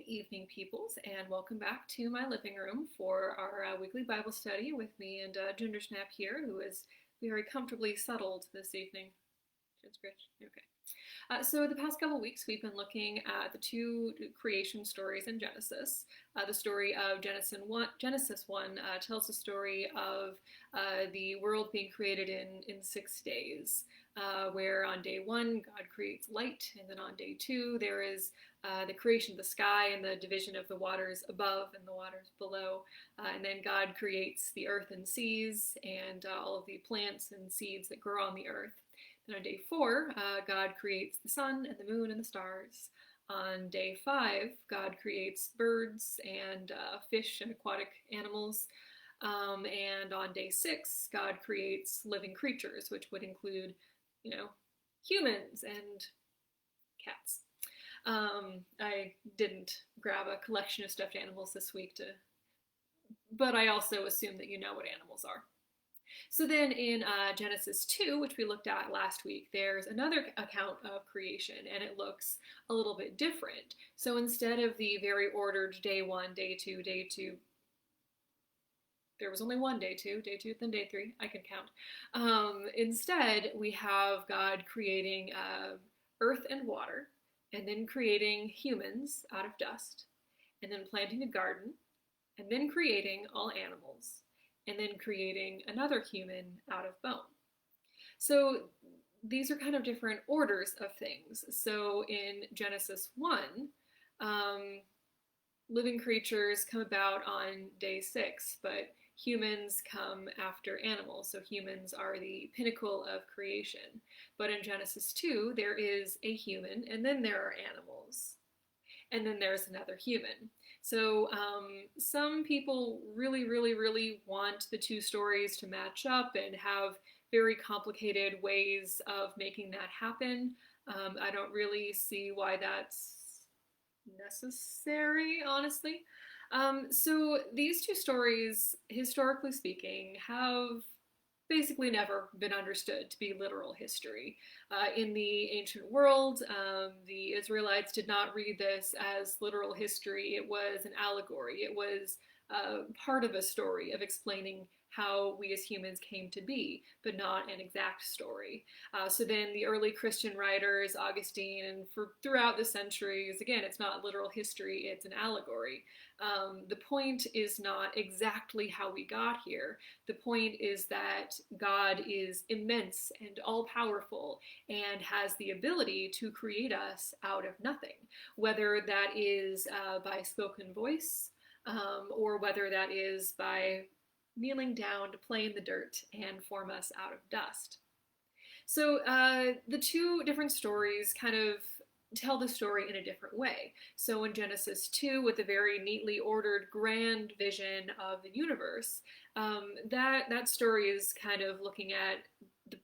evening, peoples, and welcome back to my living room for our weekly Bible study with me and Gingersnap here, who is very comfortably settled this evening. Okay. So the past couple weeks, we've been looking at the two creation stories in Genesis. The story of Genesis 1 tells the story of the world being created in 6 days, where on day 1, God creates light, and then on day 2, there is the creation of the sky and the division of the waters above and the waters below. And then God creates the earth and seas and all of the plants and seeds that grow on the earth. Then on day 4, God creates the sun and the moon and the stars. On day 5, God creates birds and fish and aquatic animals. And on day 6, God creates living creatures, which would include, humans and cats. I didn't grab a collection of stuffed animals this week, but I also assume that you know what animals are. So then in Genesis 2, which we looked at last week, there's another account of creation, and it looks a little bit different. So instead of the very ordered day 1, day 2, day 2, there was only one day 2, then day 3, I can count. Instead, we have God creating earth and water, and then creating humans out of dust, and then planting a garden, and then creating all animals, and then creating another human out of bone. So these are kind of different orders of things. So in Genesis 1, living creatures come about on day 6, but humans come after animals. So humans are the pinnacle of creation. But in Genesis 2, there is a human, and then there are animals. And then there's another human. So some people really want the two stories to match up and have very complicated ways of making that happen. I don't really see why that's necessary, honestly. So these two stories, historically speaking, have basically never been understood to be literal history. In the ancient world, the Israelites did not read this as literal history. It was an allegory. It was part of a story of explaining how we as humans came to be, but not an exact story. So then the early Christian writers, Augustine, and throughout the centuries, again, it's not literal history, it's an allegory. The point is not exactly how we got here. The point is that God is immense and all-powerful and has the ability to create us out of nothing, whether that is by spoken voice, or whether that is by kneeling down to play in the dirt and form us out of dust. So the two different stories kind of tell the story in a different way. So in Genesis 2, with a very neatly ordered grand vision of the universe, that story is kind of looking at the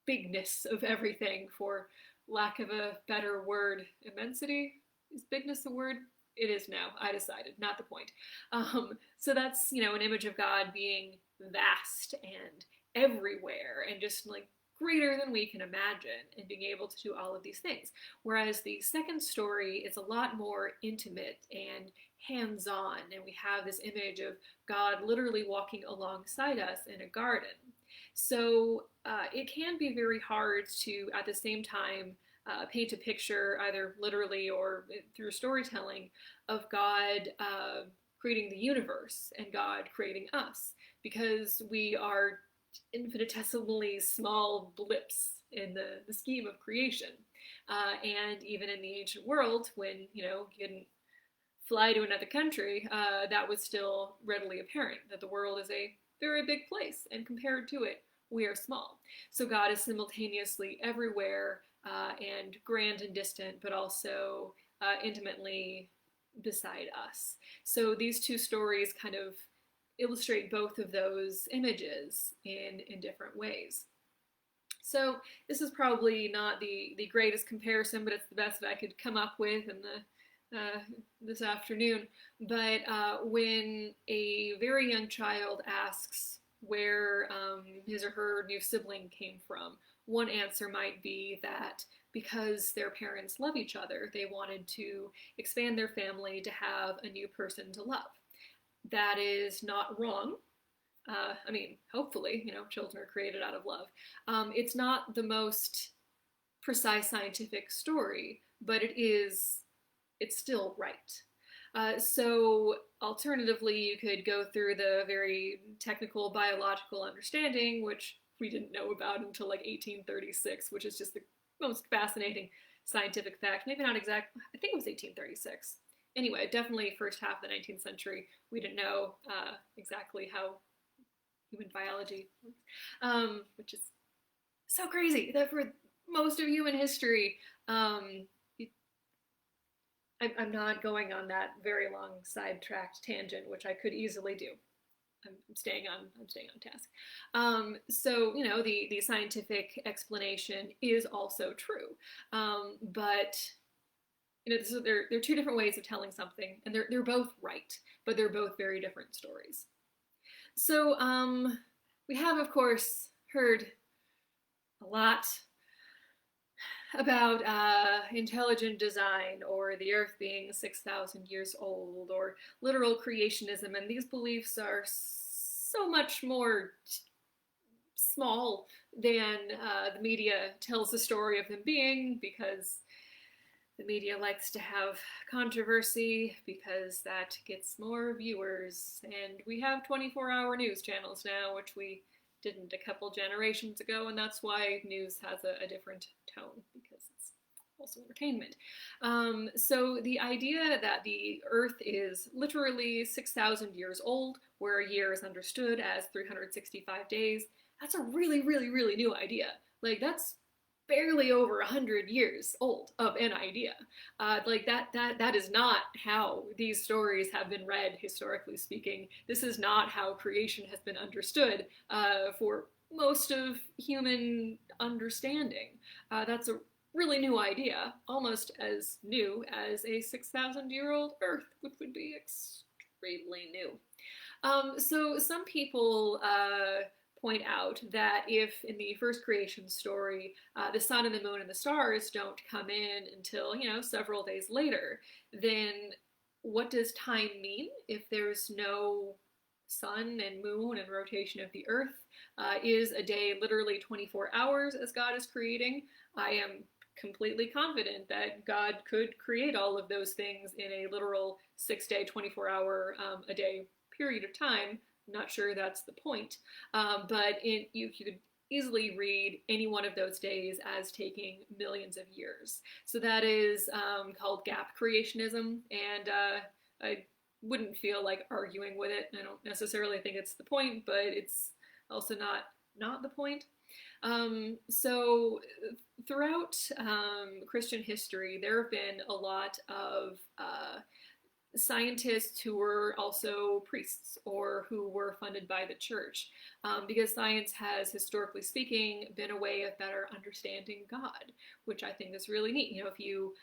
bigness of everything, for lack of a better word. Immensity? Is bigness a word? It is now. I decided. Not the point. So that's, an image of God being vast and everywhere and just like greater than we can imagine and being able to do all of these things. Whereas the second story is a lot more intimate and hands-on, and we have this image of God literally walking alongside us in a garden. So it can be very hard to, at the same time, paint a picture, either literally or through storytelling, of God creating the universe and God creating us, because we are infinitesimally small blips in the scheme of creation. And even in the ancient world, when you didn't fly to another country, that was still readily apparent that the world is a very big place, and compared to it, we are small. So God is simultaneously everywhere, and grand and distant, but also intimately beside us. So these two stories kind of illustrate both of those images in different ways. So this is probably not the greatest comparison, but it's the best that I could come up with in this afternoon. But when a very young child asks where his or her new sibling came from, one answer might be that because their parents love each other. They wanted to expand their family to have a new person to love. That is not wrong. I mean, hopefully, children are created out of love. It's not the most precise scientific story, but it's still right. So alternatively, you could go through the very technical biological understanding, which we didn't know about until like 1836, which is just the most fascinating scientific fact. Maybe not exact, I think it was 1836. Anyway, definitely first half of the 19th century, we didn't know exactly how human biology works, which is so crazy that for most of human history, I'm not going on that very long sidetracked tangent, which I could easily do. I'm staying on task. So the scientific explanation is also true, but so there are two different ways of telling something, and they're both right, but they're both very different stories. So we have, of course, heard a lot about intelligent design, or the Earth being 6,000 years old, or literal creationism, and these beliefs are so much more small than the media tells the story of them being, because the media likes to have controversy, because that gets more viewers, and we have 24-hour news channels now, which we didn't a couple generations ago, and that's why news has a different tone, because it's also entertainment. So the idea that the Earth is literally 6,000 years old, where a year is understood as 365 days, that's a really, really, really new idea. Like, that's barely over 100 years old of an idea. That is not how these stories have been read, historically speaking. This is not how creation has been understood for most of human understanding. That's a really new idea, almost as new as a 6,000-year-old Earth, which would be extremely new. So some people point out that if in the first creation story the sun and the moon and the stars don't come in until several days later, then what does time mean if there's no sun and moon and rotation of the Earth? Is a day literally 24 hours as God is creating? I am completely confident that God could create all of those things in a literal 6-day, 24-hour a day period of time. I'm not sure that's the point, but you could easily read any one of those days as taking millions of years. So that is called gap creationism, and I wouldn't feel like arguing with it. I don't necessarily think it's the point, but it's also not the point. So throughout Christian history, there have been a lot of scientists who were also priests, or who were funded by the church, because science has, historically speaking, been a way of better understanding God, which I think is really neat. If you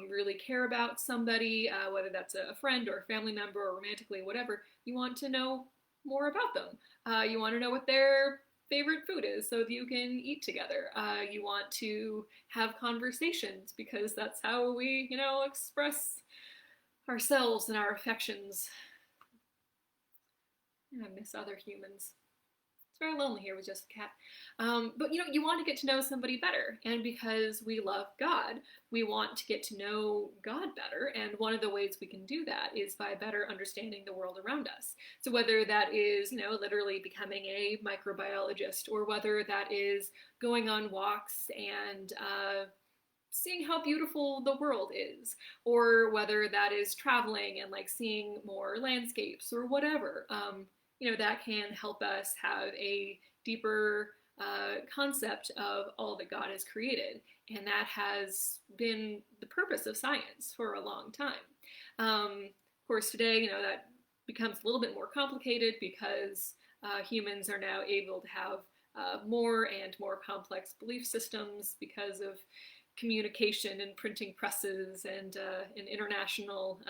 really care about somebody, whether that's a friend or a family member or romantically, whatever, you want to know more about them. You want to know what their favorite food is so that you can eat together. You want to have conversations, because that's how we, express ourselves and our affections. I miss other humans. It's very lonely here with just a cat. But you want to get to know somebody better, and because we love God, we want to get to know God better, and one of the ways we can do that is by better understanding the world around us. So whether that is, literally becoming a microbiologist, or whether that is going on walks and seeing how beautiful the world is, or whether that is traveling and seeing more landscapes or whatever, that can help us have a deeper concept of all that God has created. And that has been the purpose of science for a long time. Of course, today, that becomes a little bit more complicated, because humans are now able to have more and more complex belief systems because of communication and printing presses and an international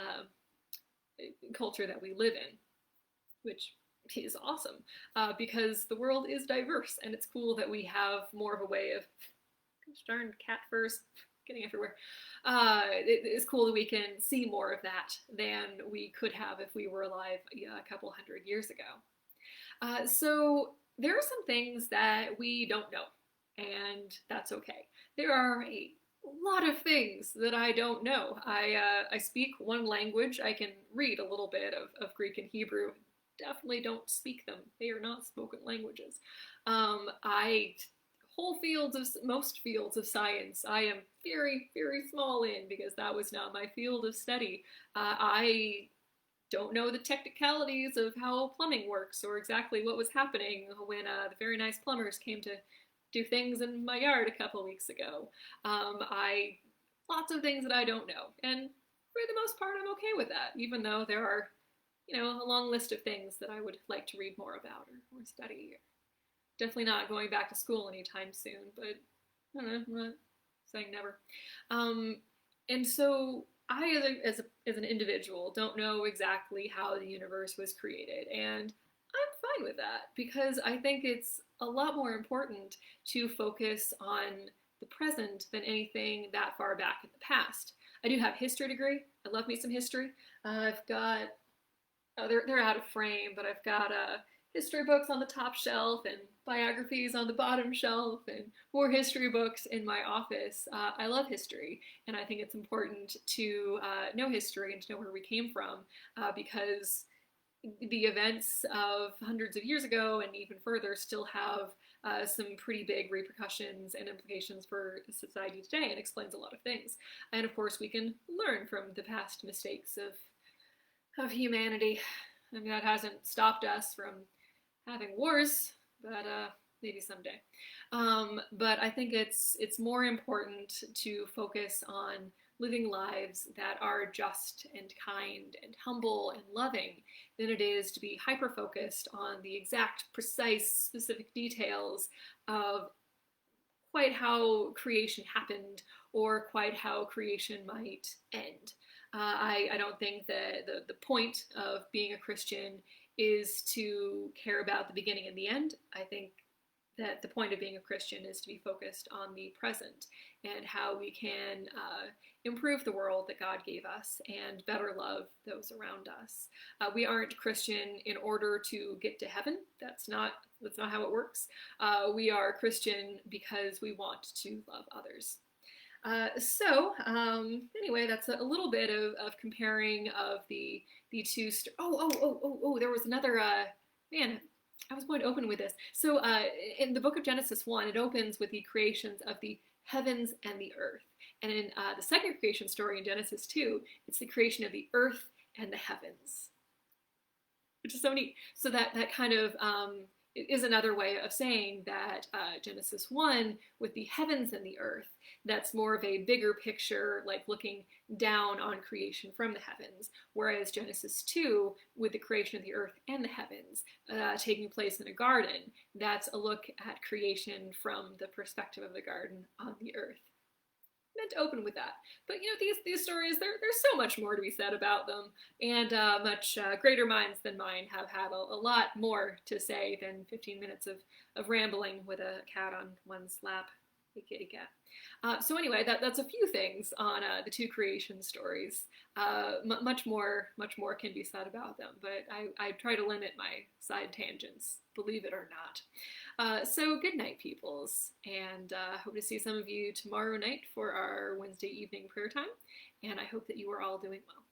culture that we live in, which is awesome, because the world is diverse, and it's cool that we have more of a way of, gosh darn, cat furs, getting everywhere. It's cool that we can see more of that than we could have if we were alive a couple hundred years ago. So there are some things that we don't know, and that's okay. There are a lot of things that I don't know. I speak one language. I can read a little bit of Greek and Hebrew. Definitely don't speak them. They are not spoken languages. I most fields of science I am very, very small in because that was not my field of study. I don't know the technicalities of how plumbing works or exactly what was happening when the very nice plumbers came to do things in my yard a couple weeks ago. Lots of things that I don't know, and for the most part, I'm okay with that, even though there are, a long list of things that I would like to read more about or study. Definitely not going back to school anytime soon, but I don't know, I'm not saying never. And so I, as an individual, don't know exactly how the universe was created, and I'm fine with that because I think it's a lot more important to focus on the present than anything that far back in the past. I do have a history degree. I love me some history. I've got, they're out of frame, but I've got history books on the top shelf and biographies on the bottom shelf and more history books in my office. I love history, and I think it's important to know history and to know where we came from because the events of hundreds of years ago and even further still have some pretty big repercussions and implications for society today and explains a lot of things. And of course, we can learn from the past mistakes of humanity. I mean, that hasn't stopped us from having wars, but maybe someday. But I think it's more important to focus on living lives that are just and kind and humble and loving than it is to be hyper-focused on the exact, precise, specific details of quite how creation happened or quite how creation might end. I don't think that the point of being a Christian is to care about the beginning and the end. I think that the point of being a Christian is to be focused on the present and how we can improve the world that God gave us and better love those around us. We aren't Christian in order to get to heaven. That's not how it works. We are Christian because we want to love others. Anyway, that's a little bit of comparing of the two. There was another, man, I was going to open with this. So in the book of Genesis 1, it opens with the creations of the heavens and the earth. And in the second creation story in Genesis 2, it's the creation of the earth and the heavens, which is so neat. So that kind of is another way of saying that Genesis 1, with the heavens and the earth, that's more of a bigger picture, like looking down on creation from the heavens, whereas Genesis 2, with the creation of the earth and the heavens, taking place in a garden, that's a look at creation from the perspective of the garden on the earth. Meant to open with that. But these stories, there's so much more to be said about them, and much greater minds than mine have had a lot more to say than 15 minutes of rambling with a cat on one's lap, a kitty cat. So anyway, that's a few things on the two creation stories. Much more can be said about them, but I try to limit my side tangents, believe it or not. So good night, peoples, and hope to see some of you tomorrow night for our Wednesday evening prayer time, and I hope that you are all doing well.